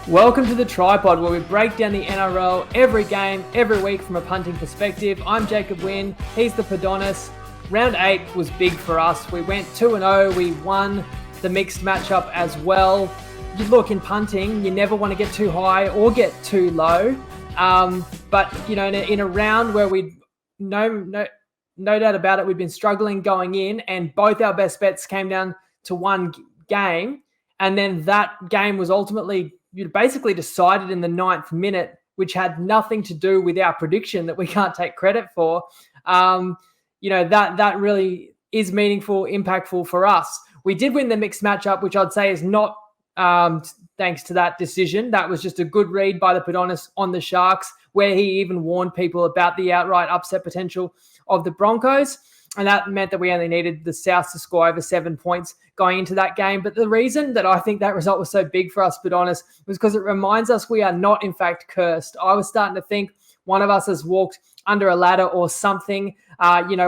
Welcome to the TryPod, where we break down the NRL every game, every week from a punting perspective. I'm Jacob Wynn, he's the Padonis. Round 8 was big for us. We went 2-0, we won the mixed matchup as well. You look, in punting, you never want to get too high or get too low. But, you know, in a round where no doubt about it, we've been struggling going in, and both our best bets came down to one game. And then that game was ultimately basically decided in the 9th minute, which had nothing to do with our prediction that we can't take credit for. That really is meaningful, impactful for us. We did win the mixed matchup, which I'd say is not thanks to that decision. That was just a good read by the Padonis on the Sharks, where he even warned people about the outright upset potential of the Broncos. And that meant that we only needed the South to score over 7 points going into that game. But the reason that I think that result was so big for us, Padonis, was because it reminds us we are not, in fact, cursed. I was starting to think one of us has walked under a ladder or something.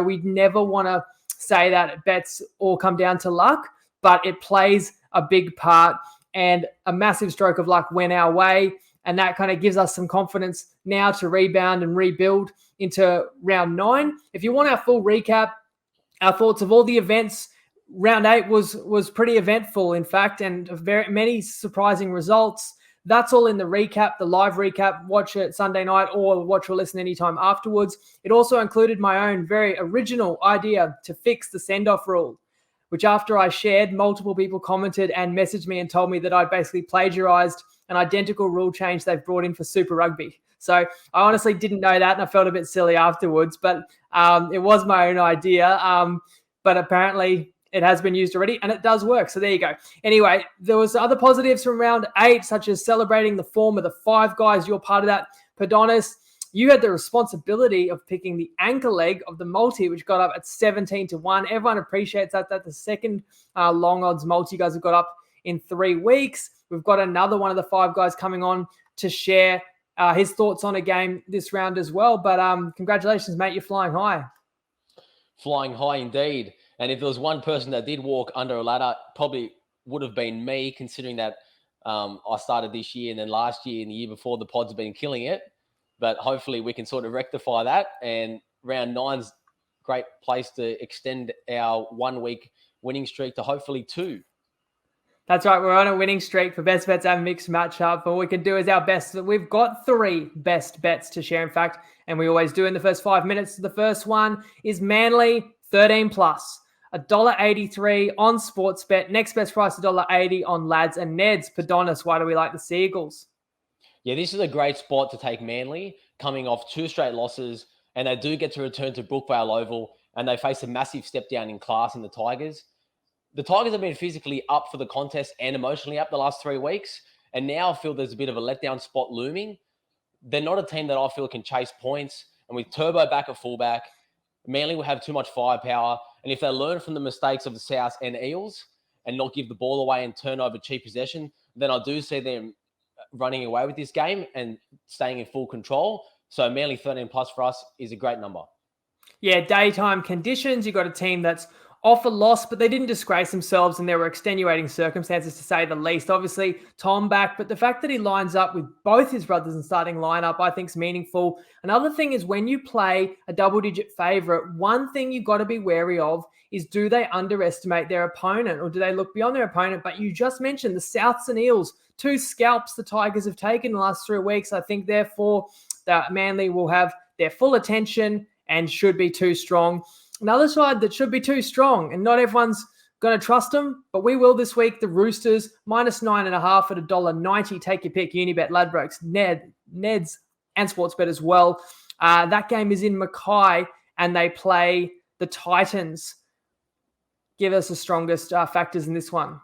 We'd never want to say that bets all come down to luck, but it plays a big part, and a massive stroke of luck went our way. And that kind of gives us some confidence now to rebound and rebuild into round 9. If you want our full recap, our thoughts of all the events, round 8 was pretty eventful, in fact, and very many surprising results. That's all in the recap, the live recap. Watch it Sunday night or watch or listen anytime afterwards. It also included my own very original idea to fix the send-off rule, which after I shared, multiple people commented and messaged me and told me that I'd basically plagiarized an identical rule change they've brought in for Super Rugby. So I honestly didn't know that, and I felt a bit silly afterwards, but it was my own idea. But apparently it has been used already, and it does work. So there you go. Anyway, there was other positives from round 8, such as celebrating the form of the 5 guys. You're part of that. Padonis, you had the responsibility of picking the anchor leg of the multi, which got up at 17-1. Everyone appreciates that. That's the second long odds multi you guys have got up in 3 weeks. We've got another one of the 5 guys coming on to share his thoughts on a game this round as well. But congratulations, mate. You're flying high. Flying high indeed. And if there was one person that did walk under a ladder, probably would have been me, considering that I started this year, and then last year and the year before, the pods have been killing it. But hopefully we can sort of rectify that. And round 9's a great place to extend our 1 week winning streak to hopefully 2. That's right. We're on a winning streak for best bets and mixed matchup. All we can do is our best. We've got 3 best bets to share, in fact, and we always do in the first 5 minutes. The first one is Manly 13+, $1.83 on Sportsbet. Next best price, $1.80 on Lads and Neds. Padonis, why do we like the Seagulls? Yeah, this is a great spot to take Manly, coming off 2 straight losses, and they do get to return to Brookvale Oval, and they face a massive step down in class in the Tigers. The Tigers have been physically up for the contest and emotionally up the last 3 weeks, and now I feel there's a bit of a letdown spot looming. They're not a team that I feel can chase points, and with Turbo back at fullback, Manly will have too much firepower, and if they learn from the mistakes of the South and Eels and not give the ball away and turn over cheap possession, then I do see them running away with this game and staying in full control. So Manly 13+ for us is a great number. Yeah, daytime conditions. You got a team that's off a loss, but they didn't disgrace themselves, and there were extenuating circumstances, to say the least. Obviously, Tom back, but the fact that he lines up with both his brothers in starting lineup, I think is meaningful. Another thing is, when you play a double-digit favourite, one thing you've got to be wary of is, do they underestimate their opponent, or do they look beyond their opponent? But you just mentioned the Souths and Eels, 2 scalps the Tigers have taken in the last 3 weeks. I think, therefore, that Manly will have their full attention and should be too strong. Another side that should be too strong, and not everyone's going to trust them, but we will this week. The Roosters, -9.5 at $1.90. Take your pick. Unibet, Ladbrokes, Neds, and Sportsbet as well. That game is in Mackay, and they play the Titans. Give us the strongest factors in this one.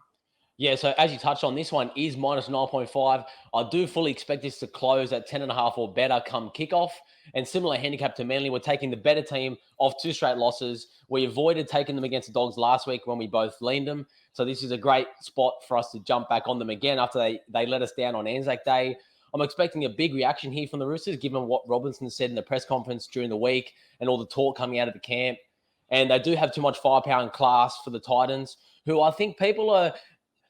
Yeah, so as you touched on, this one is -9.5. I do fully expect this to close at 10.5 or better come kickoff. And similar handicap to Manly, we're taking the better team off 2 straight losses. We avoided taking them against the Dogs last week when we both leaned them. So this is a great spot for us to jump back on them again after they let us down on Anzac Day. I'm expecting a big reaction here from the Roosters, given what Robinson said in the press conference during the week and all the talk coming out of the camp. And they do have too much firepower and class for the Titans, who I think people are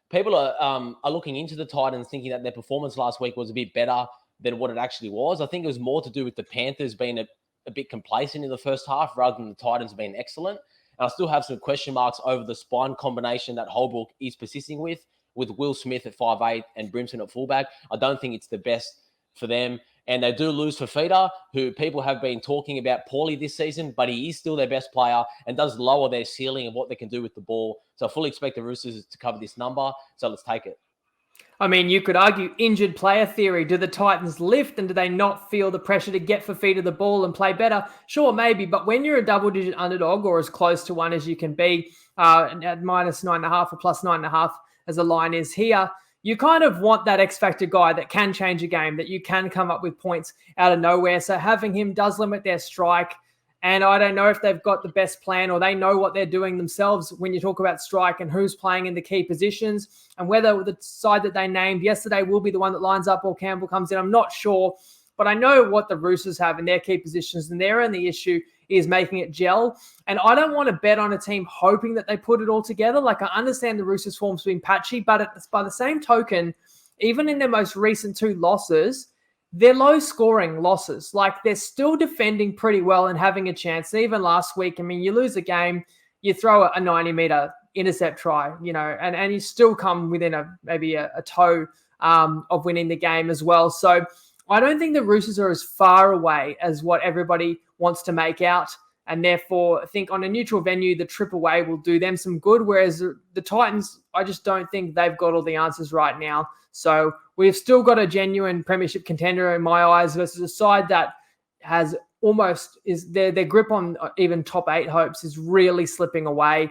people are looking into the Titans thinking that their performance last week was a bit better than what it actually was. I think it was more to do with the Panthers being a bit complacent in the first half rather than the Titans being excellent. And I still have some question marks over the spine combination that Holbrook is persisting with Will Smith at 5'8" and Brimson at fullback. I don't think it's the best for them. And they do lose Fafita, who people have been talking about poorly this season, but he is still their best player and does lower their ceiling of what they can do with the ball. So I fully expect the Roosters to cover this number. So let's take it. I mean, you could argue injured player theory. Do the Titans lift and do they not feel the pressure to get Fafita the ball and play better? Sure, maybe. But when you're a double-digit underdog or as close to one as you can be at -9.5 or +9.5 as the line is here, you kind of want that X-factor guy that can change a game, that you can come up with points out of nowhere. So having him does limit their strike. And I don't know if they've got the best plan or they know what they're doing themselves when you talk about strike and who's playing in the key positions and whether the side that they named yesterday will be the one that lines up or Campbell comes in. I'm not sure, but I know what the Roosters have in their key positions, and their only issue is making it gel. And I don't want to bet on a team hoping that they put it all together. Like, I understand the Roosters' form's been patchy, but by the same token, even in their most recent 2 losses, they're low-scoring losses. Like, they're still defending pretty well and having a chance. Even last week, I mean, you lose a game, you throw a 90-meter intercept try, and you still come within maybe a toe of winning the game as well. So I don't think the Roosters are as far away as what everybody wants to make out. And therefore, I think on a neutral venue, the trip away will do them some good. Whereas the Titans, I just don't think they've got all the answers right now. So we've still got a genuine premiership contender in my eyes versus a side that has almost their grip on even top 8 hopes is really slipping away.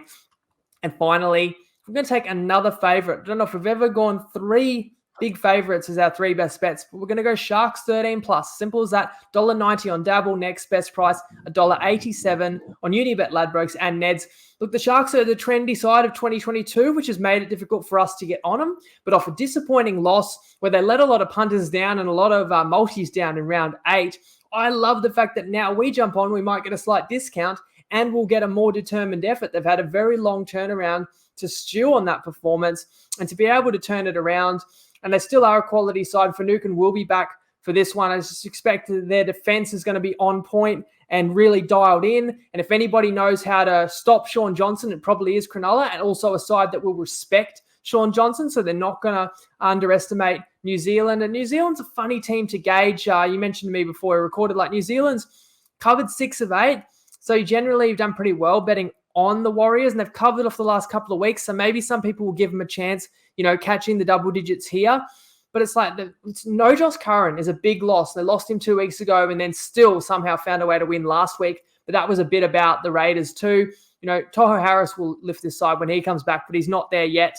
And finally, we're going to take another favorite. I don't know if we've ever gone 3 big favorites as our 3 best bets, but we're going to go Sharks 13 plus. Simple as that. $1.90 on Dabble, next best price, $1.87 on Unibet, Ladbrokes, and Neds. Look, the Sharks are the trendy side of 2022, which has made it difficult for us to get on them, but off a disappointing loss where they let a lot of punters down and a lot of multis down in round 8, I love the fact that now we jump on, we might get a slight discount and we'll get a more determined effort. They've had a very long turnaround to stew on that performance and to be able to turn it around. And they still are a quality side. Finucane will be back for this one. I just expect their defense is going to be on point and really dialed in. And if anybody knows how to stop Sean Johnson, it probably is Cronulla, and also a side that will respect Sean Johnson, so they're not going to underestimate New Zealand. And New Zealand's a funny team to gauge. You mentioned to me before we recorded, like, New Zealand's covered 6 of 8. So generally you've done pretty well betting on the Warriors, and they've covered off the last couple of weeks. So maybe some people will give them a chance, catching the double digits here. But it's like no Josh Curran is a big loss. They lost him 2 weeks ago and then still somehow found a way to win last week. But that was a bit about the Raiders too. Toho Harris will lift this side when he comes back, but he's not there yet.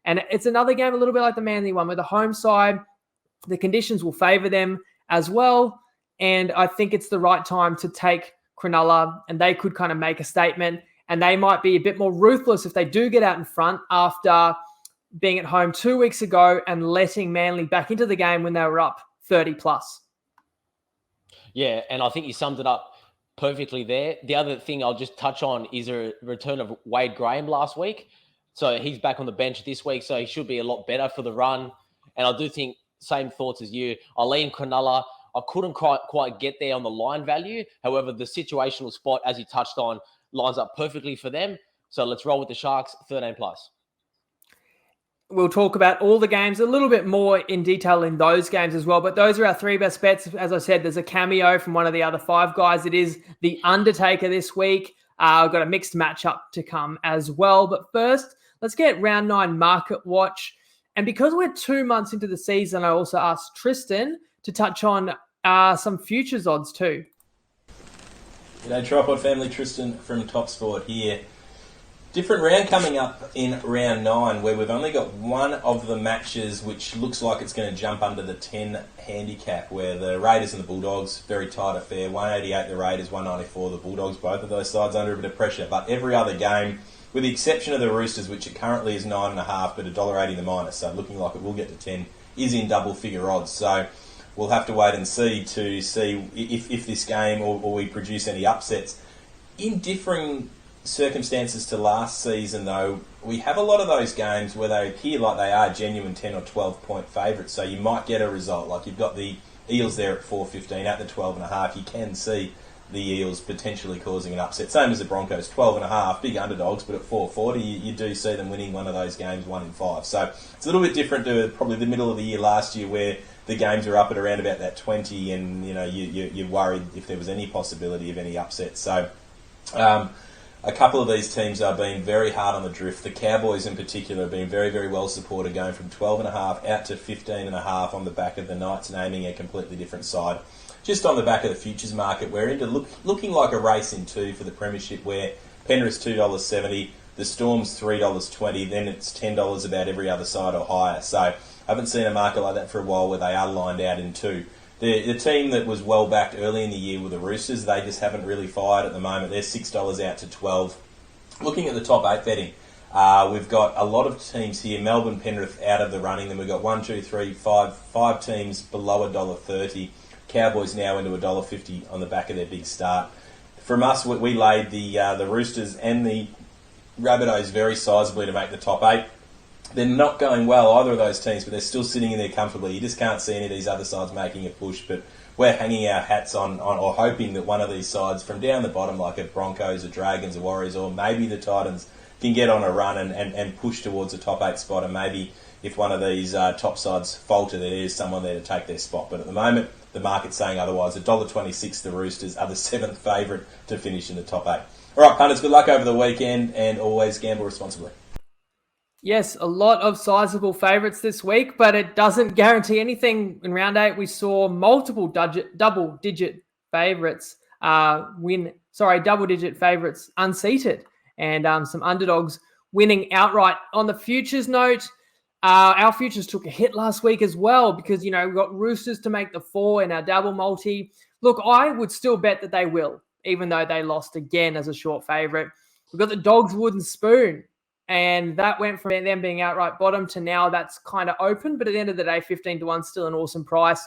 And it's another game a little bit like the Manly one, where the home side, the conditions will favour them as well. And I think it's the right time to take Cronulla, and they could kind of make a statement. And they might be a bit more ruthless if they do get out in front after being at home 2 weeks ago and letting Manly back into the game when they were up 30 plus. Yeah, and I think you summed it up perfectly there. The other thing I'll just touch on is a return of Wade Graham last week. So he's back on the bench this week, so he should be a lot better for the run. And I do think, same thoughts as you, I lean Cronulla. I couldn't quite get there on the line value. However, the situational spot, as you touched on, lines up perfectly for them. So let's roll with the Sharks, 13 plus. We'll talk about all the games a little bit more in detail in those games as well. But those are our 3 best bets. As I said, there's a cameo from one of the other 5 guys. It is the Undertaker this week. I've got a mixed matchup to come as well. But first, let's get round 9 market watch. And because we're 2 months into the season, I also asked Tristan to touch on some futures odds too. G'day, TryPod family. Tristan from Top Sport here. Different round coming up in round 9, where we've only got one of the matches which looks like it's going to jump under the 10 handicap, where the Raiders and the Bulldogs, very tight affair, 188 the Raiders, 194 the Bulldogs, both of those sides under a bit of pressure. But every other game, with the exception of the Roosters, which it currently is 9.5, but $1.80 the minus, so looking like it will get to 10, is in double figure odds. So we'll have to wait and see to see if this game or we produce any upsets. In differing circumstances to last season, though, we have a lot of those games where they appear like they are genuine 10 or 12 point favourites. So you might get a result. Like you've got the Eels there at 4.15 at the 12.5. You can see the Eels potentially causing an upset. Same as the Broncos, 12.5, big underdogs, but at 4.40 you do see them winning one of those games 1 in 5. So it's a little bit different to probably the middle of the year last year where the games are up at around about that 20 and you're worried if there was any possibility of any upset. So a couple of these teams are being very hard on the drift. The Cowboys in particular have been very, very well supported, going from 12.5 out to 15.5 on the back of the Knights naming a completely different side. Just on the back of the futures market, we're into looking like a race in two for the premiership where Penrith's $2.70, the Storm's $3.20, then it's $10 about every other side or higher. So I haven't seen a market like that for a while where they are lined out in two. The team that was well backed early in the year were the Roosters. They just haven't really fired at the moment. They're $6 out to $12. Looking at the top 8 betting, we've got a lot of teams here. Melbourne, Penrith out of the running. Then we've got 5 teams below $1.30. Cowboys now into $1.50 on the back of their big start. From us, we laid the Roosters and the Rabbitohs very sizably to make the top 8. They're not going well, either of those teams, but they're still sitting in there comfortably. You just can't see any of these other sides making a push, but we're hanging our hats on or hoping that one of these sides from down the bottom, like a Broncos, a Dragons, a Warriors, or maybe the Titans, can get on a run and push towards a top 8 spot, and maybe if one of these top sides falter, there is someone there to take their spot. But at the moment, the market's saying otherwise. $1.26, the Roosters are the 7th favourite to finish in the top 8. All right, punters, good luck over the weekend, and always gamble responsibly. Yes, a lot of sizable favourites this week, but it doesn't guarantee anything. In round 8, we saw multiple double-digit favourites double-digit favourites unseated, and some underdogs winning outright. On the futures note, our futures took a hit last week as well because, we got Roosters to make the 4 in our double multi. Look, I would still bet that they will, even though they lost again as a short favourite. We've got the Dogs wooden spoon. And that went from them being outright bottom to now that's kind of open. But at the end of the day, 15-1 still an awesome price.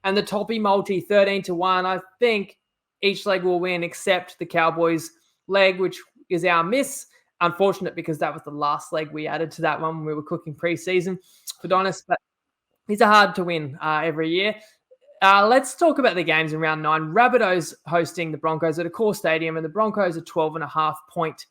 And the Toppy multi, 13-1. I think each leg will win except the Cowboys leg, which is our miss. Unfortunate because that was the last leg we added to that one when we were cooking preseason, to be honest. But these are hard to win every year. Let's talk about the games in round 9. Rabbitohs hosting the Broncos at Accor Stadium, and the Broncos are 12.5-point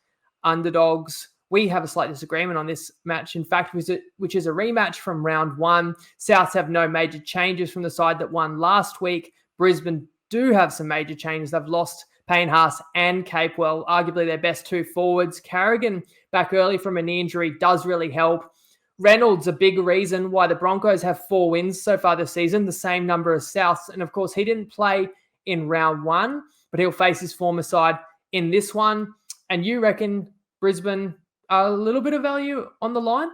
underdogs. We have a slight disagreement on this match, in fact, which is a rematch from round 1. Souths have no major changes from the side that won last week. Brisbane do have some major changes. They've lost Payne Haas and Capewell, arguably their best 2 forwards. Carrigan back early from a knee injury does really help. Reynolds, a big reason why the Broncos have 4 wins so far this season, the same number as Souths. And of course, he didn't play in round 1, but he'll face his former side in this one. And you reckon Brisbane a little bit of value on the line?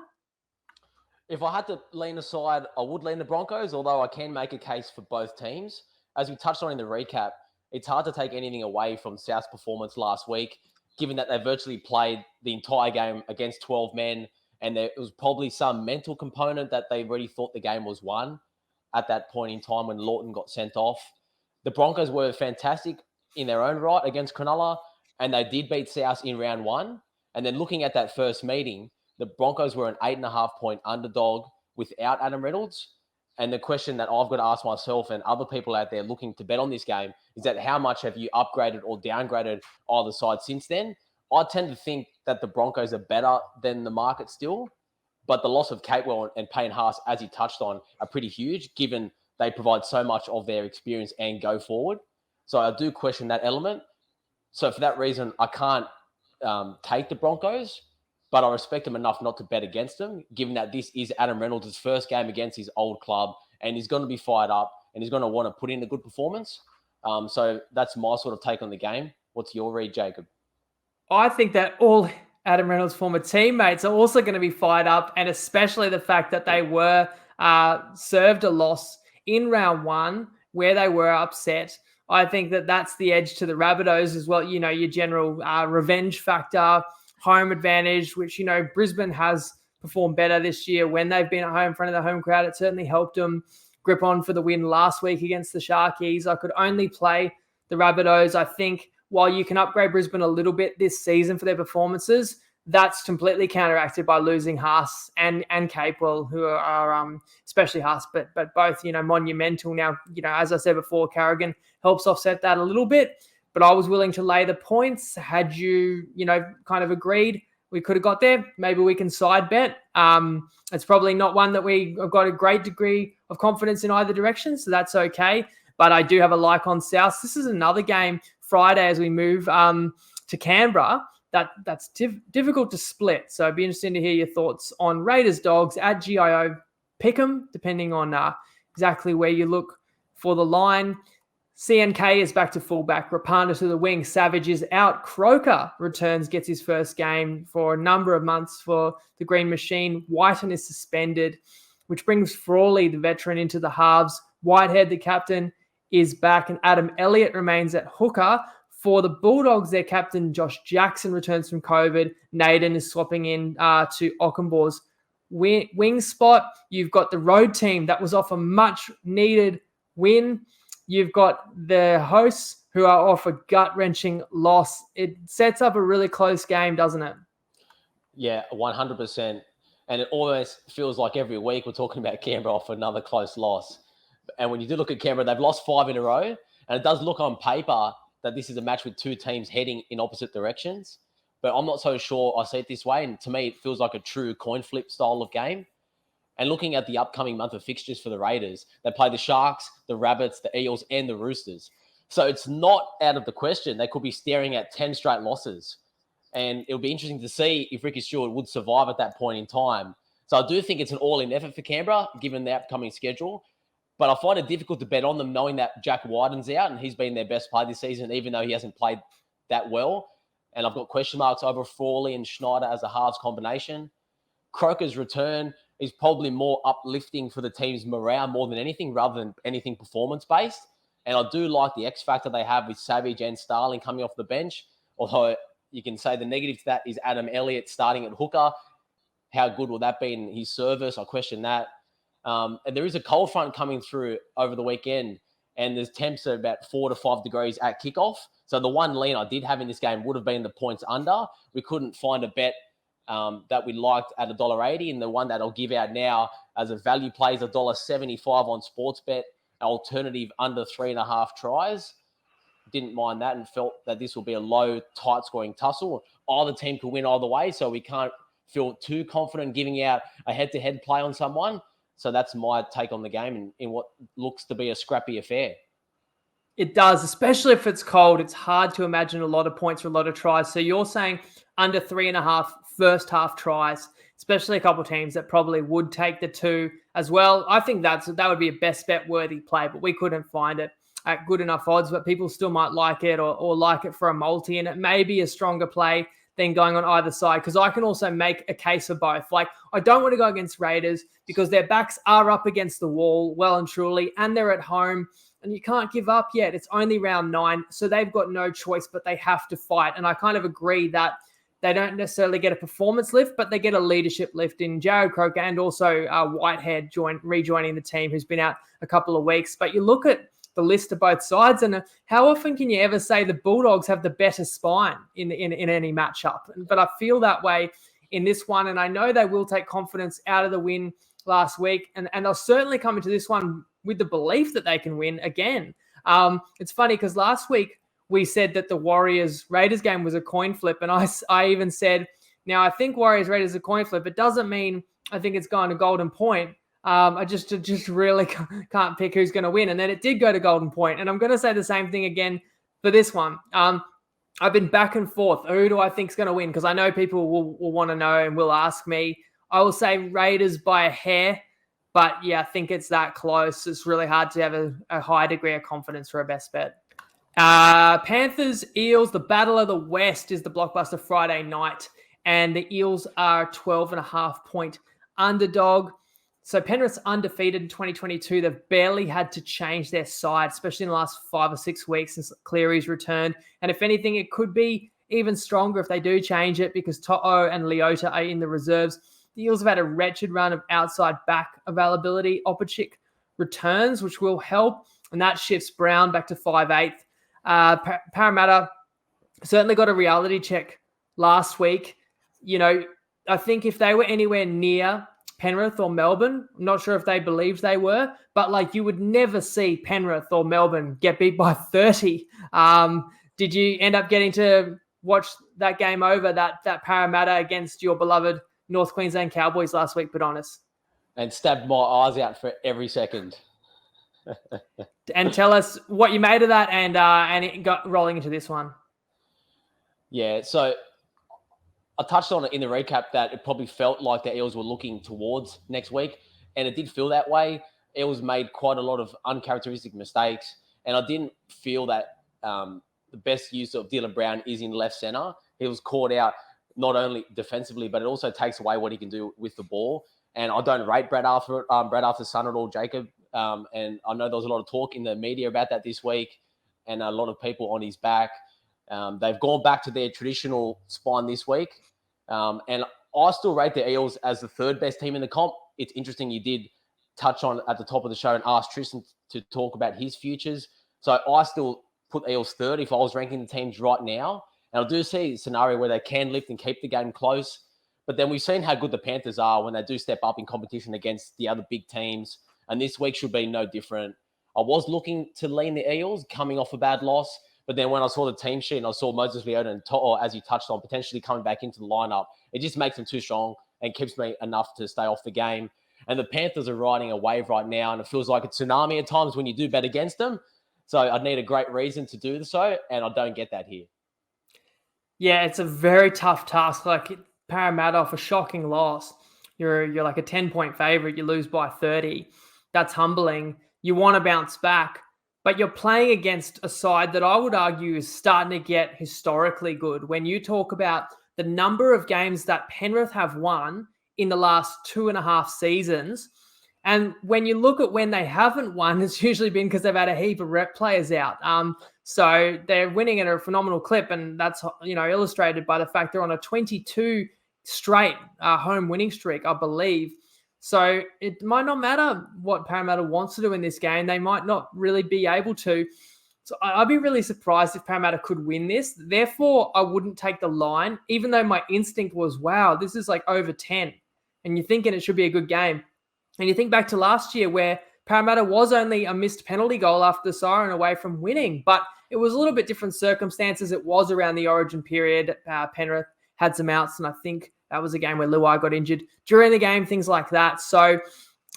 If I had to lean aside, I would lean the Broncos, although I can make a case for both teams. As we touched on in the recap, it's hard to take anything away from South's performance last week, given that they virtually played the entire game against 12 men, and there was probably some mental component that they already thought the game was won at that point in time when Lawton got sent off. The Broncos were fantastic in their own right against Cronulla, and they did beat South in round 1. And then looking at that first meeting, the Broncos were an 8.5-point underdog without Adam Reynolds. And the question that I've got to ask myself and other people out there looking to bet on this game is that how much have you upgraded or downgraded either side since then? I tend to think that the Broncos are better than the market still, but the loss of Capewell and Payne Haas, as he touched on, are pretty huge given they provide so much of their experience and go forward. So I do question that element. So for that reason, I can't take the Broncos, but I respect them enough not to bet against them, given that this is Adam Reynolds' first game against his old club, and he's going to be fired up, and he's going to want to put in a good performance. So that's my sort of take on the game. What's your read, Jacob? I think that all Adam Reynolds' former teammates are also going to be fired up, and especially the fact that they were served a loss in round 1 where they were upset. I think that that's the edge to the Rabbitohs as well. Your general revenge factor, home advantage, which, Brisbane has performed better this year when they've been at home in front of the home crowd. It certainly helped them grip on for the win last week against the Sharkies. I could only play the Rabbitohs. I think while you can upgrade Brisbane a little bit this season for their performances, that's completely counteracted by losing Haas and Capewell, who are especially Haas, but both, monumental. Now, as I said before, Carrigan helps offset that a little bit, but I was willing to lay the points. Had you, kind of agreed we could have got there, maybe we can side bet. It's probably not one that we have got a great degree of confidence in either direction, so that's okay. But I do have a like on South. This is another game Friday as we move to Canberra. That's difficult to split. So it'd be interesting to hear your thoughts on Raiders Dogs at GIO. Pick 'em, depending on exactly where you look for the line. CNK is back to fullback. Rapanda to the wing. Savage is out. Croker returns, gets his first game for a number of months for the Green Machine. Whiten is suspended, which brings Frawley, the veteran, into the halves. Whitehead, the captain, is back, and Adam Elliott remains at hooker. For the Bulldogs, their captain, Josh Jackson, returns from COVID. Naden is swapping in to Ockenbaugh's wing spot. You've got the road team that was off a much-needed win. You've got the hosts who are off a gut-wrenching loss. It sets up a really close game, doesn't it? Yeah, 100%. And it almost feels like every week we're talking about Canberra off another close loss. And when you do look at Canberra, they've lost 5 in a row. And it does look on paper that this is a match with two teams heading in opposite directions. But I'm not so sure I see it this way. And to me, it feels like a true coin flip style of game. And looking at the upcoming month of fixtures for the Raiders, they play the Sharks, the Rabbits, the Eels, and the Roosters. So it's not out of the question. They could be staring at 10 straight losses. And it'll be interesting to see if Ricky Stewart would survive at that point in time. So I do think it's an all-in effort for Canberra, given the upcoming schedule. But I find it difficult to bet on them knowing that Jack Wyden's out and he's been their best player this season, even though he hasn't played that well. And I've got question marks over Frawley and Schneider as a halves combination. Croker's return is probably more uplifting for the team's morale more than anything, rather than anything performance-based. And I do like the X factor they have with Savage and Starling coming off the bench. Although you can say the negative to that is Adam Elliott starting at hooker. How good will that be in his service? I question that. And there is a cold front coming through over the weekend, and there's temps at about 4 to 5 degrees at kickoff. So the one lean I did have in this game would have been the points under. We couldn't find a bet that we liked at $1.80, and the one that I'll give out now as a value play is $1.75 on Sportsbet, alternative under 3.5 tries. Didn't mind that and felt that this will be a low, tight-scoring tussle. Either team could win either way, so we can't feel too confident giving out a head-to-head play on someone. So that's my take on the game in what looks to be a scrappy affair. It does, especially if it's cold. It's hard to imagine a lot of points for a lot of tries. So you're saying under 3.5 first half tries, especially a couple of teams that probably would take the 2 as well. I think that would be a best bet worthy play, but we couldn't find it at good enough odds, but people still might like it or like it for a multi, and it may be a stronger play than going on either side, because I can also make a case for both. Like, I don't want to go against Raiders because their backs are up against the wall well and truly, and they're at home, and you can't give up yet. It's only round 9, so they've got no choice, but they have to fight. And I kind of agree that they don't necessarily get a performance lift, but they get a leadership lift in Jared Croker and also Whitehead rejoining the team, who's been out a couple of weeks. But you look at the list of both sides, and how often can you ever say the Bulldogs have the better spine in any matchup? But I feel that way in this one, and I know they will take confidence out of the win last week, and they'll certainly come into this one with the belief that they can win again. It's funny because last week we said that the Warriors-Raiders game was a coin flip, and I even said, now I think Warriors-Raiders is a coin flip. It doesn't mean I think it's going to Golden Point. I just really can't pick who's going to win. And then it did go to Golden Point. And I'm going to say the same thing again for this one. I've been back and forth. Who do I think is going to win? Because I know people will want to know and will ask me. I will say Raiders by a hair. But, yeah, I think it's that close. It's really hard to have a high degree of confidence for a best bet. Panthers, Eels, the Battle of the West is the blockbuster Friday night. And the Eels are 12.5-point underdog. So Penrith's undefeated in 2022. They've barely had to change their side, especially in the last 5 or 6 weeks since Cleary's returned. And if anything, it could be even stronger if they do change it, because To'o and Leota are in the reserves. The Eels have had a wretched run of outside back availability. Opachik returns, which will help, and that shifts Brown back to 5/8. Parramatta certainly got a reality check last week. You know, I think if they were anywhere near Penrith or Melbourne, I'm not sure if they believed they were, but like you would never see Penrith or Melbourne get beat by 30. Did you end up getting to watch that game over, that Parramatta against your beloved North Queensland Cowboys last week, Padonis? And stabbed my eyes out for every second. And tell us what you made of that and it got rolling into this one. Yeah, so I touched on it in the recap that it probably felt like the Eels were looking towards next week, and it did feel that way. Eels made quite a lot of uncharacteristic mistakes, and I didn't feel that the best use of Dylan Brown is in left centre. He was caught out not only defensively, but it also takes away what he can do with the ball. And I don't rate Brad Arthur's son at all, Jacob. And I know there was a lot of talk in the media about that this week, and a lot of people on his back. They've gone back to their traditional spine this week. And I still rate the Eels as the third best team in the comp. It's interesting you did touch on at the top of the show and ask Tristan to talk about his futures. So I still put Eels third if I was ranking the teams right now. And I do see a scenario where they can lift and keep the game close. But then we've seen how good the Panthers are when they do step up in competition against the other big teams. And this week should be no different. I was looking to lean the Eels coming off a bad loss. But then when I saw the team sheet and I saw Moses Leota and To'o, as you touched on, potentially coming back into the lineup, it just makes them too strong and keeps me enough to stay off the game. And the Panthers are riding a wave right now, and it feels like a tsunami at times when you do bet against them. So I'd need a great reason to do so, and I don't get that here. Yeah, it's a very tough task. Like Parramatta off a shocking loss. You're like a 10-point favorite. You lose by 30. That's humbling. You want to bounce back. But you're playing against a side that I would argue is starting to get historically good. When you talk about the number of games that Penrith have won in the last 2.5 seasons, and when you look at when they haven't won, it's usually been because they've had a heap of rep players out. So they're winning at a phenomenal clip, and that's illustrated by the fact they're on a 22 straight home winning streak, I believe. So it might not matter what Parramatta wants to do in this game. They might not really be able to. So I'd be really surprised if Parramatta could win this. Therefore, I wouldn't take the line, even though my instinct was, wow, this is like over 10. And you're thinking it should be a good game. And you think back to last year where Parramatta was only a missed penalty goal after the siren away from winning. But it was a little bit different circumstances. It was around the origin period. Penrith had some outs, and I think that was a game where Luai got injured during the game, things like that. So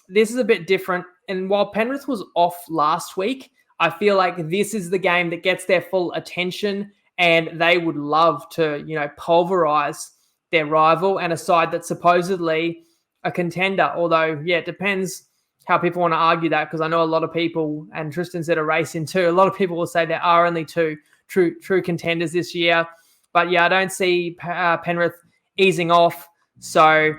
this is a bit different. And while Penrith was off last week, I feel like this is the game that gets their full attention, and they would love to, pulverize their rival and a side that's supposedly a contender. Although, yeah, it depends how people want to argue that, because I know a lot of people, and Tristan said a race in two, a lot of people will say there are only two true contenders this year. But yeah, I don't see Penrith easing off. So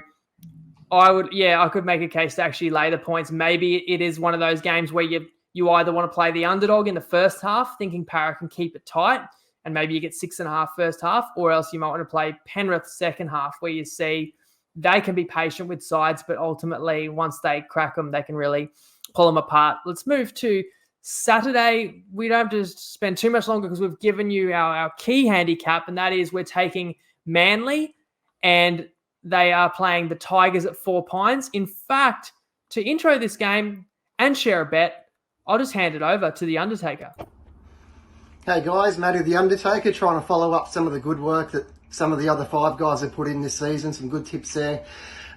I could make a case to actually lay the points. Maybe it is one of those games where you either want to play the underdog in the first half, thinking Para can keep it tight, and maybe you get 6.5 first half, or else you might want to play Penrith second half, where you see they can be patient with sides, but ultimately once they crack them, they can really pull them apart. Let's move to Saturday. We don't have to spend too much longer because we've given you our key handicap, and that is we're taking Manly, and they are playing the Tigers at 4 Pines. In fact, to intro this game and share a bet, I'll just hand it over to the Undertaker. Hey guys, Matty the Undertaker, trying to follow up some of the good work that some of the other 5 guys have put in this season. Some good tips there.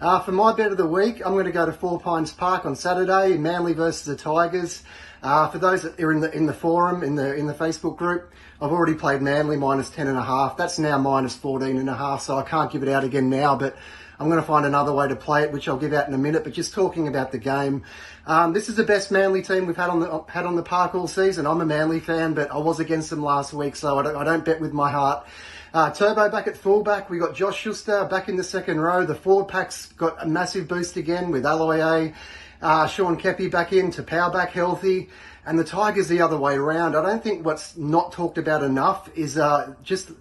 For my bet of the week, I'm going to go to 4 Pines Park on Saturday, Manly versus the Tigers. For those that are in the forum, in the Facebook group, I've already played Manly minus 10.5. That's now minus 14.5, so I can't give it out again now, but I'm going to find another way to play it, which I'll give out in a minute. But just talking about the game, this is the best Manly team we've had on the park all season. I'm a Manly fan, but I was against them last week, so I don't bet with my heart. Turbo back at fullback. We got Josh Schuster back in the second row. The forward pack's got a massive boost again with Aloiai. Sean Kepi back in to power back healthy. And the Tigers the other way around. I don't think what's not talked about enough is just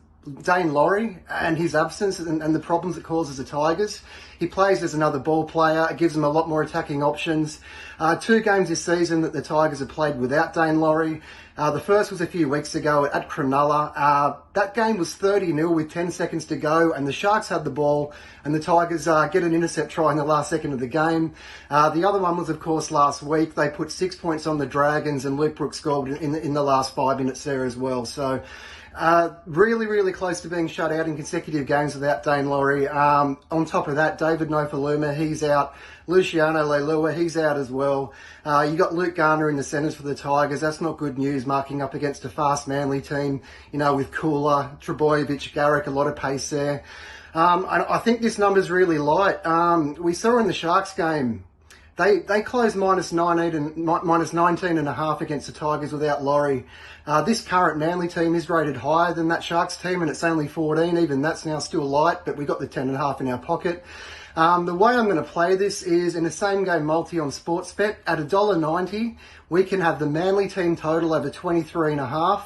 Dane Laurie and his absence and the problems it causes the Tigers. He plays as another ball player. It gives them a lot more attacking options. 2 games this season that the Tigers have played without Dane Laurie. The first was a few weeks ago at Cronulla. That game was 30-0 with 10 seconds to go, and the Sharks had the ball, and the Tigers get an intercept try in the last second of the game. The other one was, of course, last week. They put 6 points on the Dragons, and Luke Brooks scored in the last 5 minutes there as well. So really, really close to being shut out in consecutive games without Dane Laurie. On top of that, David Nofaluma, he's out. Luciano Leilua, he's out as well. You got Luke Garner in the centres for the Tigers. That's not good news, marking up against a fast Manly team, with Kula, Trebojevic, Garrick, a lot of pace there. I think this number's really light. We saw in the Sharks game, they closed minus 19 and a half against the Tigers without Laurie. This current Manly team is rated higher than that Sharks team, and it's only 14. Even that's now still light, but we got the 10.5 in our pocket. The way I'm going to play this is in a same game multi on Sportsbet at $1.90. We can have the Manly team total over 23.5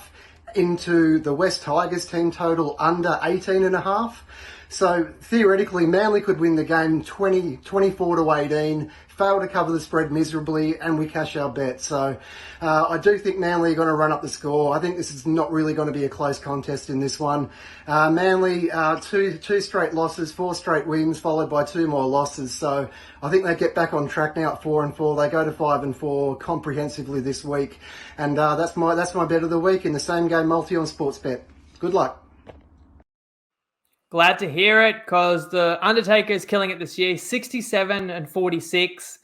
into the West Tigers team total under 18.5. So theoretically, Manly could win the game 24-18, fail to cover the spread miserably, and we cash our bet. So I do think Manly are going to run up the score. I think this is not really going to be a close contest in this one. Manly, two straight losses, 4 straight wins, followed by 2 more losses. So I think they get back on track now at 4-4. They go to 5-4 comprehensively this week. And that's my bet of the week in the same game multi on Sportsbet. Good luck. Glad to hear it, because the Undertaker is killing it this year. 67-46,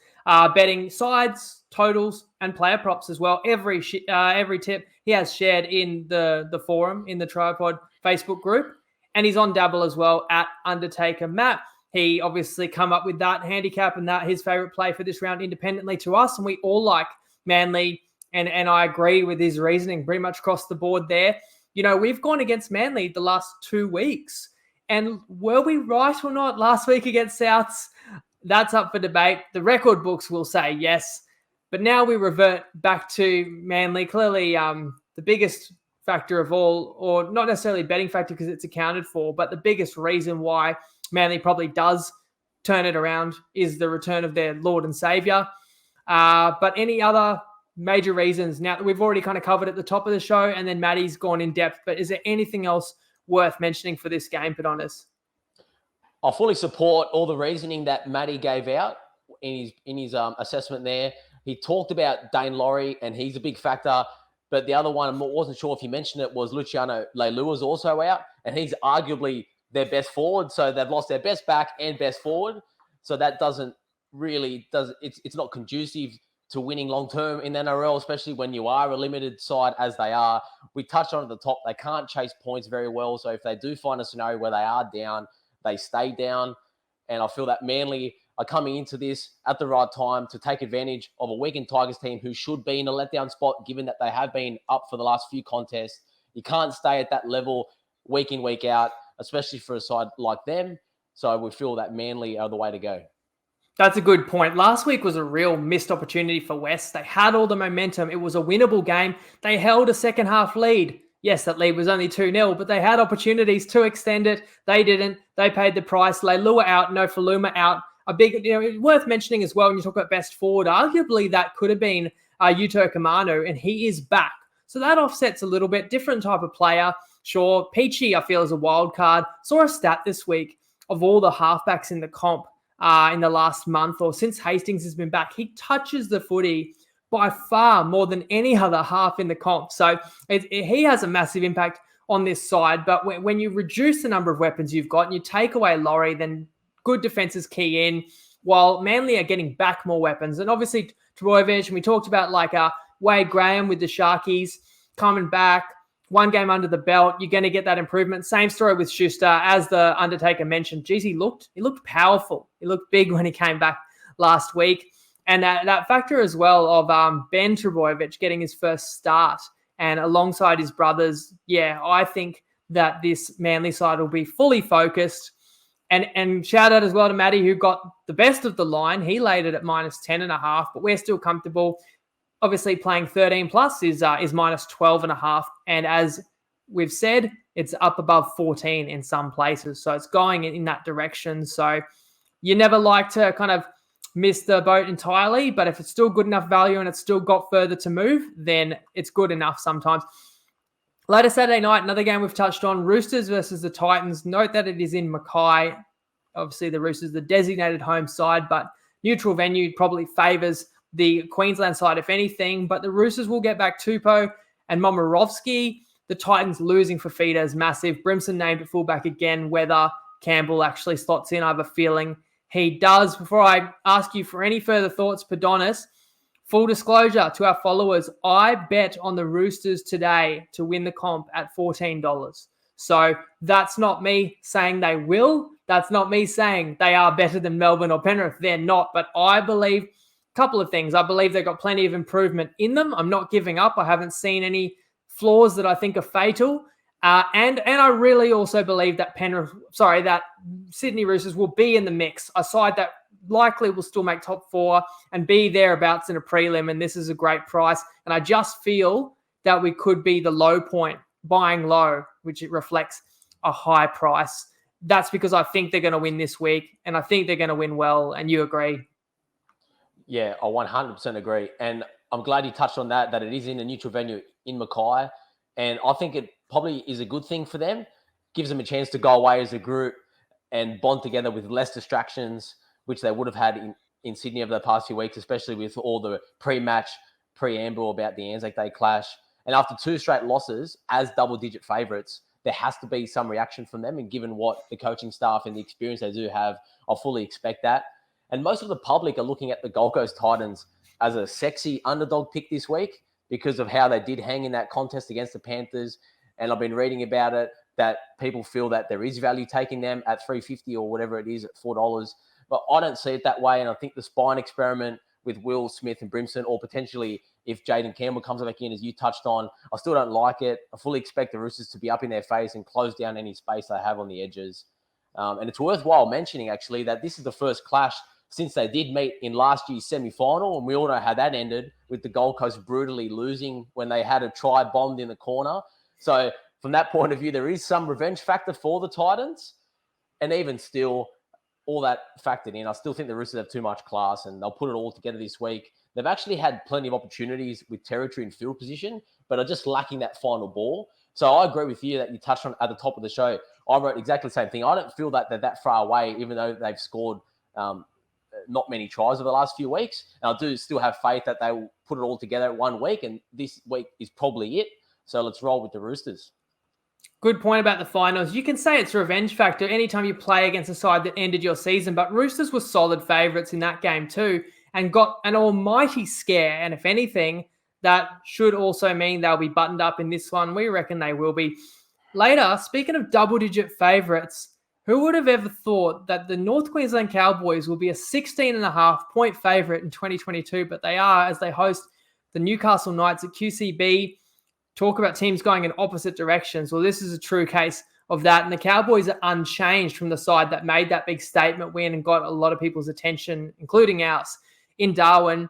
betting sides, totals, and player props as well. Every tip he has shared in the forum, in the TryPod Facebook group, and he's on Dabble as well at Undertaker Matt. He obviously come up with that handicap and that his favorite play for this round independently to us, and we all like Manly, and I agree with his reasoning pretty much across the board there. We've gone against Manly the last 2 weeks. And were we right or not last week against Souths? That's up for debate. The record books will say yes. But now we revert back to Manly. Clearly, the biggest factor of all, or not necessarily betting factor because it's accounted for, but the biggest reason why Manly probably does turn it around is the return of their Lord and Saviour. But any other major reasons now that we've already kind of covered at the top of the show, and then Matty's gone in depth, but is there anything else worth mentioning for this game, Padonis? I fully support all the reasoning that Matty gave out in his assessment there. He talked about Dane Laurie, and he's a big factor. But the other one, I wasn't sure if he mentioned it, was Luciano Leilua's also out, and he's arguably their best forward. So they've lost their best back and best forward. So that it's not conducive to winning long-term in the NRL, especially when you are a limited side as they are. We touched on at the top, they can't chase points very well. So if they do find a scenario where they are down, they stay down. And I feel that Manly are coming into this at the right time to take advantage of a weakened Tigers team who should be in a letdown spot, given that they have been up for the last few contests. You can't stay at that level week in, week out, especially for a side like them. So we feel that Manly are the way to go. That's a good point. Last week was a real missed opportunity for West. They had all the momentum. It was a winnable game. They held a second half lead. Yes, that lead was only 2-0, but they had opportunities to extend it. They didn't. They paid the price. Leilua out, Nofaluma out. A big, worth mentioning as well when you talk about best forward, arguably that could have been Yuto Kamanu, and he is back. So that offsets a little bit. Different type of player. Sure, Peachy, I feel, is a wild card. Saw a stat this week of all the halfbacks in the comp. In the last month or since Hastings has been back, he touches the footy by far more than any other half in the comp. So he has a massive impact on this side. But when you reduce the number of weapons you've got and you take away Laurie, then good defenses key in, while Manly are getting back more weapons. And obviously, Trebojevic, and we talked about Wade Graham with the Sharkies coming back. 1 game under the belt, you're going to get that improvement. Same story with Schuster, as the Undertaker mentioned. Geez, he looked powerful. He looked big when he came back last week. And that factor as well of Ben Trebojevic getting his first start and alongside his brothers, I think that this Manly side will be fully focused. And shout out as well to Matty, who got the best of the line. He laid it at minus 10.5, but we're still comfortable. Obviously, playing 13 plus is minus 12.5. And as we've said, It's up above 14 in some places. So it's going in that direction. So you never like to kind of miss the boat entirely, but if it's still good enough value and it's still got further to move, then it's good enough sometimes. Later Saturday night, another game we've touched on, Roosters versus the Titans. Note that it is in Mackay. Obviously, the Roosters, the designated home side, but neutral venue probably favours the Queensland side, if anything. But the Roosters will get back Tupou and Momirovski. The Titans losing for Fifita is massive. Brimson named at fullback again. Whether Campbell actually slots in, I have a feeling he does. Before I ask you for any further thoughts, Padonis, full disclosure to our followers, I bet on the Roosters today to win the comp at $14. So that's not me saying they will. That's not me saying they are better than Melbourne or Penrith. They're not. But I believe a couple of things. I believe they've got plenty of improvement in them. I'm not giving up. I haven't seen any flaws that I think are fatal. And I really also believe that that Sydney Roosters will be in the mix. A side that likely will still make top 4 and be thereabouts in a prelim. And this is a great price. And I just feel that we could be the low point, buying low, which it reflects a high price. That's because I think they're going to win this week, and I think they're going to win well. And you agree? Yeah, I 100% agree. And I'm glad you touched on that it is in a neutral venue in Mackay. And I think it probably is a good thing for them. Gives them a chance to go away as a group and bond together with less distractions, which they would have had in Sydney over the past few weeks, especially with all the pre-match preamble about the Anzac Day clash. And after 2 straight losses as double-digit favourites, there has to be some reaction from them. And given what the coaching staff and the experience they do have, I fully expect that. And most of the public are looking at the Gold Coast Titans as a sexy underdog pick this week because of how they did hang in that contest against the Panthers. And I've been reading about it, that people feel that there is value taking them at $3.50 or whatever it is at $4. But I don't see it that way. And I think the spine experiment with Will Smith and Brimson, or potentially if Jaden Campbell comes back in, as you touched on, I still don't like it. I fully expect the Roosters to be up in their face and close down any space they have on the edges. And it's worthwhile mentioning, actually, that this is the first clash since they did meet in last year's semi-final, and we all know how that ended with the Gold Coast brutally losing when they had a try bombed in the corner. So from that point of view, there is some revenge factor for the Titans. And even still, all that factored in, I still think the Roosters have too much class and they'll put it all together this week. They've actually had plenty of opportunities with territory and field position, but are just lacking that final ball. So I agree with you that you touched on at the top of the show. I wrote exactly the same thing. I don't feel that they're that far away, even though they've scored not many tries over the last few weeks. And I do still have faith that they will put it all together 1 week, and this week is probably it. So let's roll with the Roosters. Good point about the finals. You can say it's a revenge factor anytime you play against a side that ended your season, but Roosters were solid favourites in that game too and got an almighty scare. And if anything, that should also mean they'll be buttoned up in this one. We reckon they will be. Later, speaking of double-digit favourites, who would have ever thought that the North Queensland Cowboys will be a 16.5-point favourite in 2022, but they are, as they host the Newcastle Knights at QCB. Talk about teams going in opposite directions. Well, this is a true case of that. And the Cowboys are unchanged from the side that made that big statement win and got a lot of people's attention, including ours, in Darwin.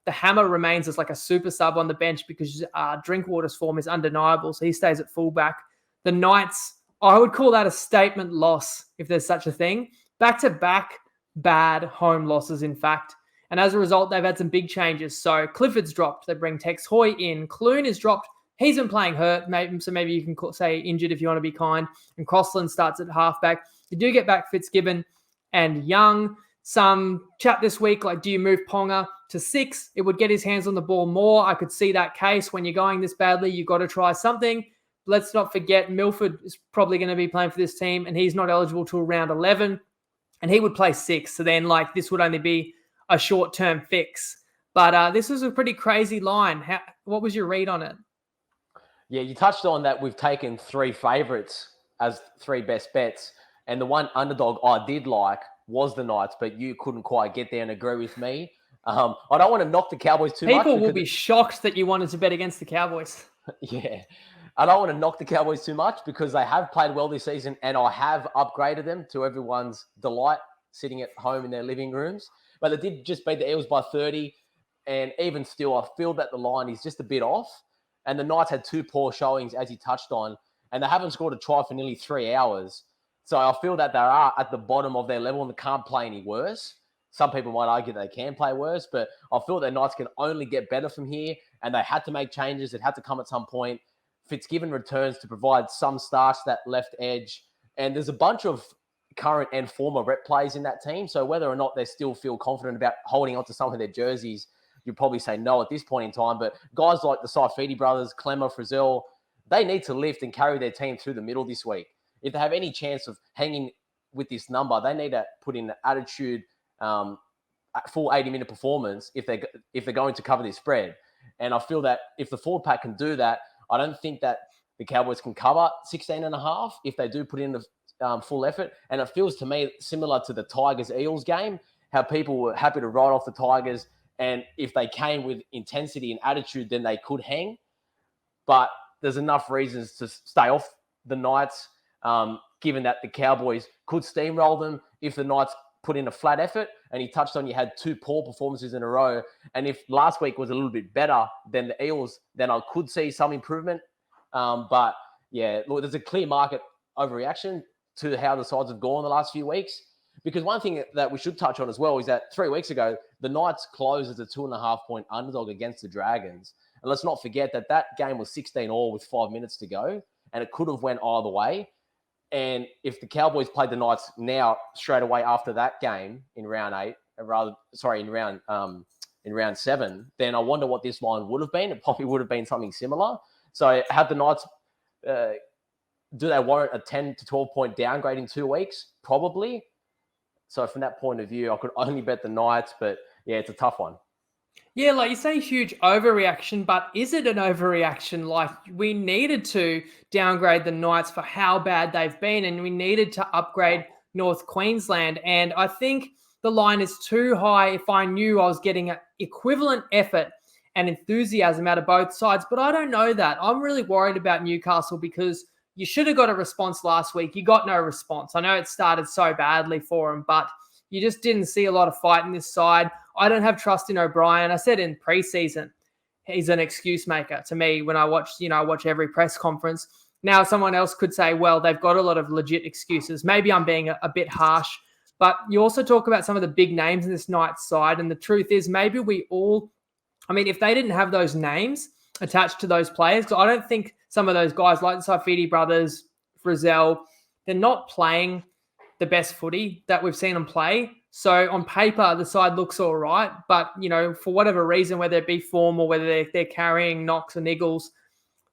The Hammer remains as like a super sub on the bench because Drinkwater's form is undeniable, so he stays at fullback. The Knights, I would call that a statement loss, if there's such a thing. Back-to-back bad home losses, in fact. And as a result, they've had some big changes. So Clifford's dropped. They bring Tex Hoy in. Clune is dropped. He's been playing hurt, so maybe you can say injured if you want to be kind. And Crossland starts at halfback. You do get back Fitzgibbon and Young. Some chat this week, like, do you move Ponga to 6? It would get his hands on the ball more. I could see that case. When you're going this badly, you've got to try something. Let's not forget Milford is probably going to be playing for this team, and he's not eligible till round 11, and he would play 6. So then, this would only be a short-term fix. But this was a pretty crazy line. What was your read on it? Yeah, you touched on that we've taken 3 favourites as 3 best bets. And the one underdog I did like was the Knights, but you couldn't quite get there and agree with me. I don't want to knock the Cowboys too much. People will be shocked that you wanted to bet against the Cowboys. Yeah. I don't want to knock the Cowboys too much because they have played well this season and I have upgraded them to everyone's delight sitting at home in their living rooms. But they did just beat the Eels by 30. And even still, I feel that the line is just a bit off. And the Knights had 2 poor showings, as you touched on. and they haven't scored a try for nearly 3 hours. So I feel that they are at the bottom of their level and they can't play any worse. Some people might argue they can play worse, but I feel that Knights can only get better from here, and they had to make changes. It had to come at some point. Fitzgibbon returns to provide some starch that left edge, and there's a bunch of current and former rep players in that team. So whether or not they still feel confident about holding on to some of their jerseys, you'd probably say no at this point in time. But guys like the Saifidi brothers, Clemmer, Frizzell, they need to lift and carry their team through the middle this week. If they have any chance of hanging with this number, they need to put in attitude, full 80-minute performance if they're going to cover this spread. And I feel that if the forward pack can do that, I don't think that the Cowboys can cover 16.5 if they do put in the full effort. And it feels to me similar to the Tigers-Eels game, how people were happy to ride off the Tigers, and if they came with intensity and attitude, then they could hang. But there's enough reasons to stay off the Knights, given that the Cowboys could steamroll them if the Knights put in a flat effort. And he touched on you had 2 poor performances in a row. And if last week was a little bit better than the Eels, then I could see some improvement. But yeah, look, there's a clear market overreaction to how the sides have gone the last few weeks. Because one thing that we should touch on as well is that 3 weeks ago, the Knights closed as a 2.5-point underdog against the Dragons. And let's not forget that that game was 16-all with 5 minutes to go, and it could have went either way. And if the Cowboys played the Knights now straight away after that game in round 8, in round 7, then I wonder what this line would have been. It probably would have been something similar. So had the Knights, do they warrant a 10 to 12-point downgrade in 2 weeks? Probably. So from that point of view, I could only bet the Knights, but yeah, it's a tough one. Yeah, like you say, huge overreaction, but is it an overreaction? Like, we needed to downgrade the Knights for how bad they've been, and we needed to upgrade North Queensland. And I think the line is too high if I knew I was getting an equivalent effort and enthusiasm out of both sides. But I don't know that. I'm really worried about Newcastle because you should have got a response last week. You got no response. I know it started so badly for them, but you just didn't see a lot of fight in this side. I don't have trust in O'Brien. I said in preseason, he's an excuse maker to me when I watch every press conference. Now, someone else could say, well, they've got a lot of legit excuses. Maybe I'm being a bit harsh, but you also talk about some of the big names in this Knights side. And the truth is maybe if they didn't have those names attached to those players, because I don't think some of those guys like the Saifidi brothers, Frizzell, they're not playing the best footy that we've seen them play. So on paper, the side looks all right. But, for whatever reason, whether it be form or whether they're carrying Knox and Eagles,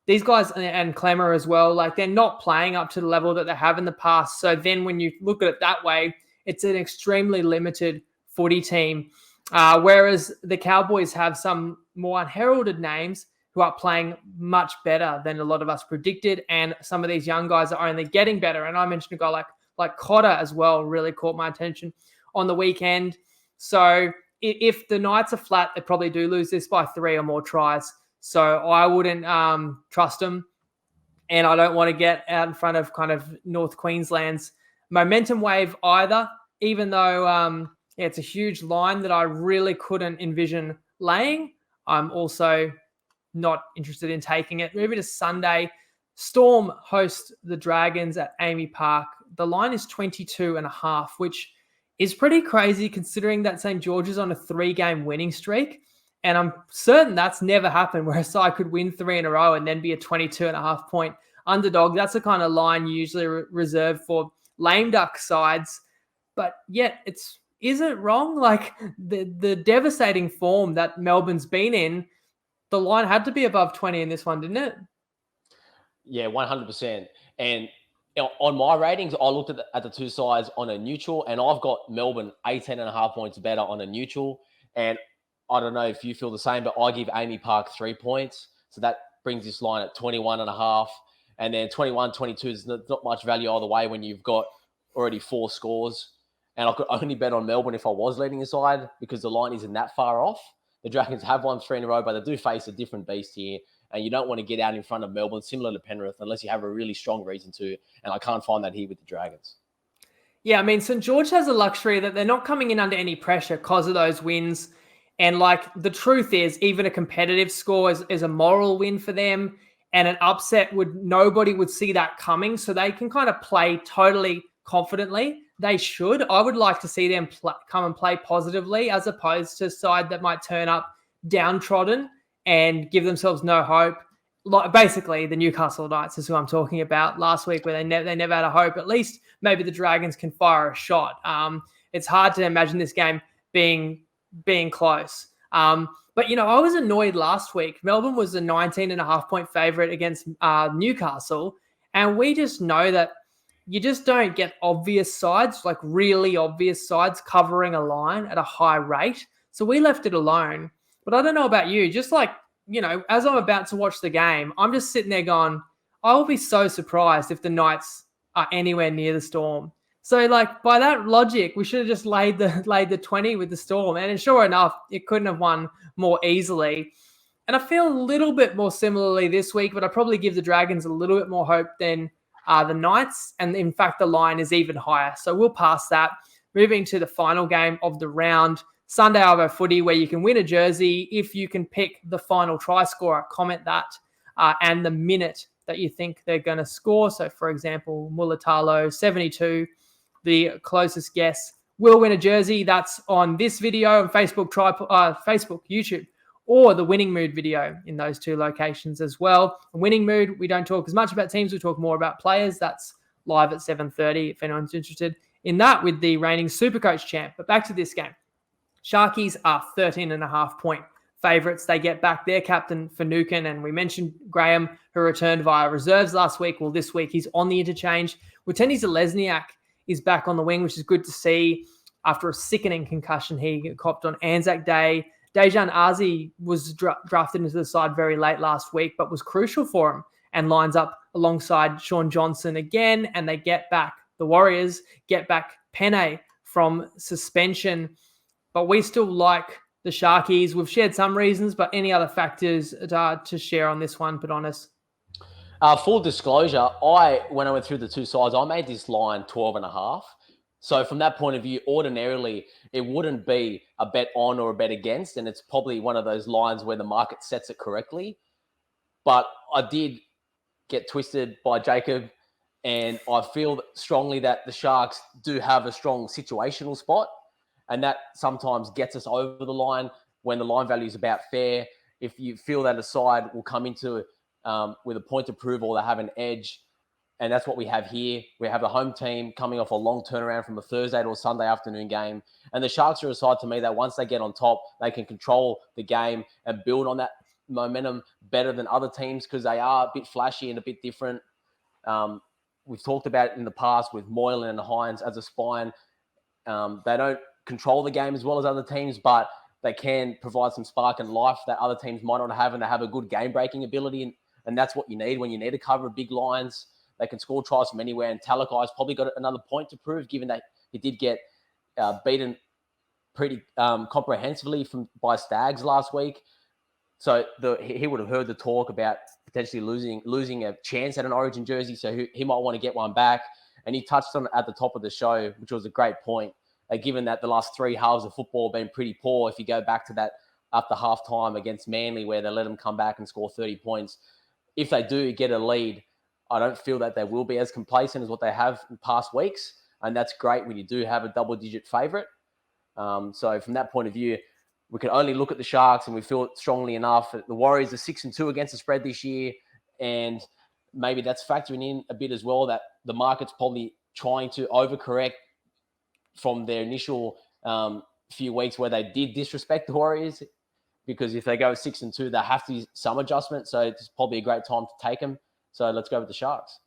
these guys, and Clemmer as well, like they're not playing up to the level that they have in the past. So then when you look at it that way, it's an extremely limited footy team. Whereas the Cowboys have some more unheralded names who are playing much better than a lot of us predicted. And some of these young guys are only getting better. And I mentioned a guy like Cotter as well, really caught my attention on the weekend. So if the Knights are flat, they probably do lose this by 3 or more tries. So I wouldn't trust them. And I don't want to get out in front of kind of North Queensland's momentum wave either, even though it's a huge line that I really couldn't envision laying. I'm also not interested in taking it. Moving to Sunday, Storm host the Dragons at Amy Park. The line is 22.5, which is pretty crazy considering that St. George is on a 3-game winning streak. And I'm certain that's never happened where a side could win 3 in a row and then be a 22.5-point underdog. That's the kind of line usually reserved for lame duck sides. But yet, is it wrong? Like the devastating form that Melbourne's been in, the line had to be above 20 in this one, didn't it? Yeah, 100%. And on my ratings, I looked at the two sides on a neutral, and I've got Melbourne 18.5 points better on a neutral. And I don't know if you feel the same, but I give Amy Park 3 points. So that brings this line at 21.5. And then 21, 22 is not much value either way when you've got already 4 scores. And I could only bet on Melbourne if I was leading the side because the line isn't that far off. The Dragons have won 3 in a row, but they do face a different beast here. And you don't want to get out in front of Melbourne, similar to Penrith, unless you have a really strong reason to. And I can't find that here with the Dragons. Yeah, I mean, St. George has a luxury that they're not coming in under any pressure because of those wins. And the truth is, even a competitive score is a moral win for them. and an upset nobody would see that coming. So they can kind of play totally confidently. They should. I would like to see them come and play positively as opposed to a side that might turn up downtrodden and give themselves no hope. Like basically, the Newcastle Knights is who I'm talking about last week, where they never had a hope. At least maybe the Dragons can fire a shot. It's hard to imagine this game being close. But, I was annoyed last week. Melbourne was a 19.5-point favourite against Newcastle, and we just know that you just don't get obvious sides, like really obvious sides, covering a line at a high rate. So we left it alone. But I don't know about you. Just like, as I'm about to watch the game, I'm just sitting there going, I will be so surprised if the Knights are anywhere near the Storm. So, like, by that logic, we should have just laid the 20 with the Storm. And sure enough, it couldn't have won more easily. And I feel a little bit more similarly this week, but I probably give the Dragons a little bit more hope than the Knights. And in fact, the line is even higher. So we'll pass that. Moving to the final game of the round, Sunday Arvo footy, where you can win a jersey if you can pick the final try scorer, comment that, and the minute that you think they're going to score. So, for example, Mulatalo, 72. The closest guess will win a jersey. That's on this video on Facebook, Facebook, YouTube, or the Winning Mood video in those two locations as well. Winning Mood, we don't talk as much about teams. We talk more about players. That's live at 7:30 if anyone's interested in that with the reigning Supercoach champ. But back to this game. Sharkies are 13.5-point favourites. They get back their captain, Finucane, and we mentioned Graham, who returned via reserves last week. Well, this week he's on the interchange. Witeni Zelezniak is back on the wing, which is good to see after a sickening concussion he copped on Anzac Day. Dejan Azi was drafted into the side very late last week, but was crucial for him and lines up alongside Sean Johnson again, and they get back, the Warriors get back Penne from suspension. But we still like the Sharkies. We've shared some reasons, but any other factors to share on this one, Padonis? Full disclosure, when I went through the two sides, I made this line 12.5. So from that point of view, ordinarily, it wouldn't be a bet on or a bet against, and it's probably one of those lines where the market sets it correctly. But I did get twisted by Jacob, and I feel strongly that the Sharks do have a strong situational spot, and that sometimes gets us over the line when the line value is about fair. If you feel that a side will come into with a point to prove or they have an edge. And that's what we have here. We have a home team coming off a long turnaround from a Thursday to a Sunday afternoon game. And the Sharks are a side to me that once they get on top, they can control the game and build on that momentum better than other teams because they are a bit flashy and a bit different. We've talked about it in the past with Moylan and Hines as a spine. They don't control the game as well as other teams, but they can provide some spark and life that other teams might not have, and they have a good game-breaking ability. And that's what you need when you need to cover big lines. They can score tries from anywhere, and Talakai's probably got another point to prove, given that he did get beaten pretty comprehensively by Stags last week. So he would have heard the talk about potentially losing a chance at an Origin jersey, so he might want to get one back. And he touched on it at the top of the show, which was a great point, given that the last three halves of football have been pretty poor. If you go back to that after half-time against Manly where they let them come back and score 30 points, if they do get a lead, I don't feel that they will be as complacent as what they have in past weeks. And that's great when you do have a double-digit favourite. So from that point of view, we can only look at the Sharks and we feel it strongly enough. The Warriors are 6-2 against the spread this year. And maybe that's factoring in a bit as well that the market's probably trying to overcorrect from their initial few weeks where they did disrespect the Warriors. Because if they go 6-2, they have to do some adjustment. So it's probably a great time to take them. So let's go with the Sharks.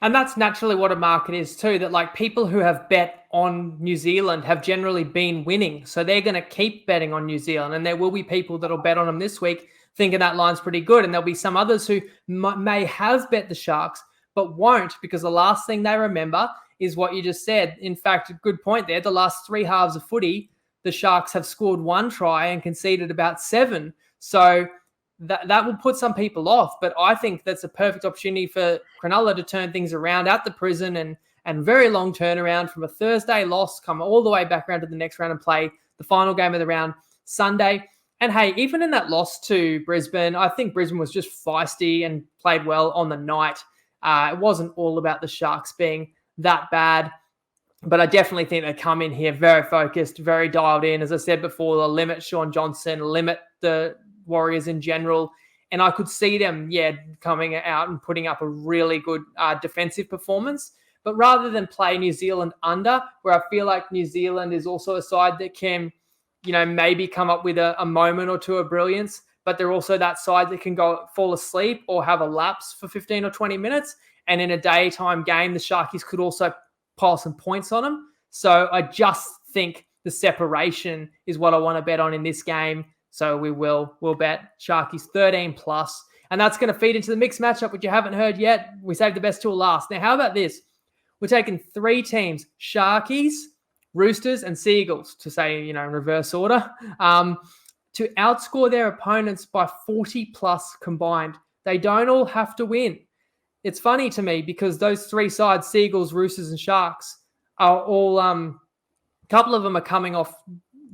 And that's naturally what a market is too, that like people who have bet on New Zealand have generally been winning. So they're going to keep betting on New Zealand. And there will be people that will bet on them this week thinking that line's pretty good. And there'll be some others who may have bet the Sharks, but won't, because the last thing they remember is what you just said. In fact, a good point there. The last three halves of footy, the Sharks have scored one try and conceded about 7. So that will put some people off. But I think that's a perfect opportunity for Cronulla to turn things around at the Prison and very long turnaround from a Thursday loss, come all the way back around to the next round and play the final game of the round Sunday. And hey, even in that loss to Brisbane, I think Brisbane was just feisty and played well on the night. It wasn't all about the Sharks being that bad. But I definitely think they come in here very focused, very dialed in. As I said before, they'll limit Sean Johnson, limit the Warriors in general. And I could see them, coming out and putting up a really good defensive performance. But rather than play New Zealand under, where I feel like New Zealand is also a side that can, maybe come up with a moment or two of brilliance, but they're also that side that can fall asleep or have a lapse for 15 or 20 minutes. And in a daytime game, the Sharkies could also pile some points on them. So I just think the separation is what I want to bet on in this game. So we'll bet Sharkies 13 plus. And that's going to feed into the mixed matchup, which you haven't heard yet. We saved the best till last. Now, how about this? We're taking 3 teams, Sharkies, Roosters, and Seagulls, to say, in reverse order, to outscore their opponents by 40 plus combined. They don't all have to win. It's funny to me because those 3 sides, Seagulls, Roosters, and Sharks, are all, a couple of them are coming off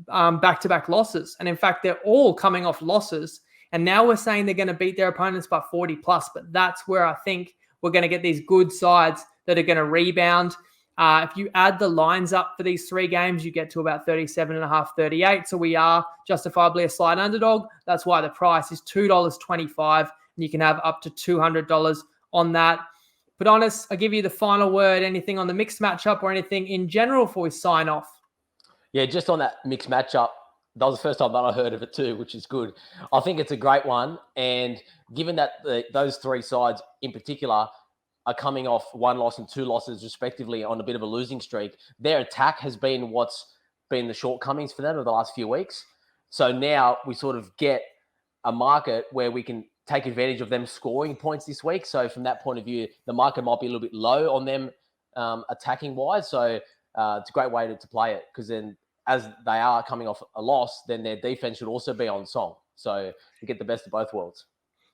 back-to-back losses. And in fact, they're all coming off losses. And now we're saying they're going to beat their opponents by 40 plus. But that's where I think we're going to get these good sides that are going to rebound. If you add the lines up for these 3 games, you get to about 37.5, 38. So we are justifiably a slight underdog. That's why the price is $2.25. And you can have up to $200 on that. But honest, I'll give you the final word. Anything on the mixed matchup or anything in general before we sign off? Yeah, just on that mixed matchup, that was the first time that I heard of it too, which is good. I think it's a great one. And given that those 3 sides in particular are coming off 1 loss and 2 losses respectively on a bit of a losing streak, their attack has been what's been the shortcomings for them over the last few weeks. So now we sort of get a market where we can take advantage of them scoring points this week. So from that point of view, the market might be a little bit low on them attacking wise. So it's a great way to play it, because then as they are coming off a loss, then their defense should also be on song. So you get the best of both worlds.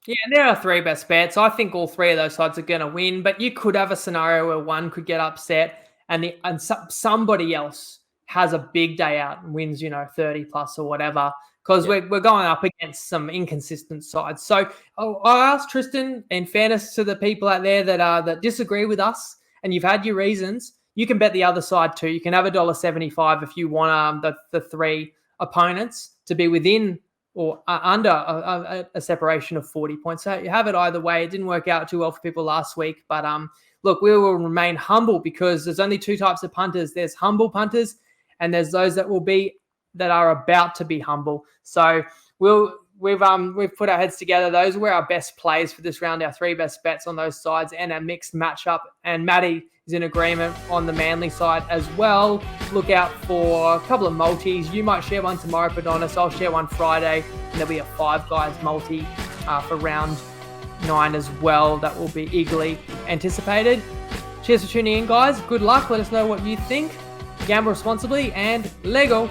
Yeah, there are 3 best bets. I think all 3 of those sides are going to win, but you could have a scenario where one could get upset and somebody else has a big day out and wins, 30 plus or whatever, because we're going up against some inconsistent sides. So I asked Tristan, in fairness to the people out there that disagree with us, and you've had your reasons, you can bet the other side too. You can have $1.75 if you want the 3 opponents to be within or under a separation of 40 points. So you have it either way. It didn't work out too well for people last week. But look, we will remain humble because there's only 2 types of punters. There's humble punters and there's those that are about to be humble. So we've put our heads together. Those were our best plays for this round, our 3 best bets on those sides and a mixed matchup. And Matty is in agreement on the Manly side as well. Look out for a couple of multis. You might share one tomorrow, Padonis. I'll share one Friday. And there'll be a 5 guys multi for round 9 as well. That will be eagerly anticipated. Cheers for tuning in, guys. Good luck. Let us know what you think. Gamble responsibly and Lego.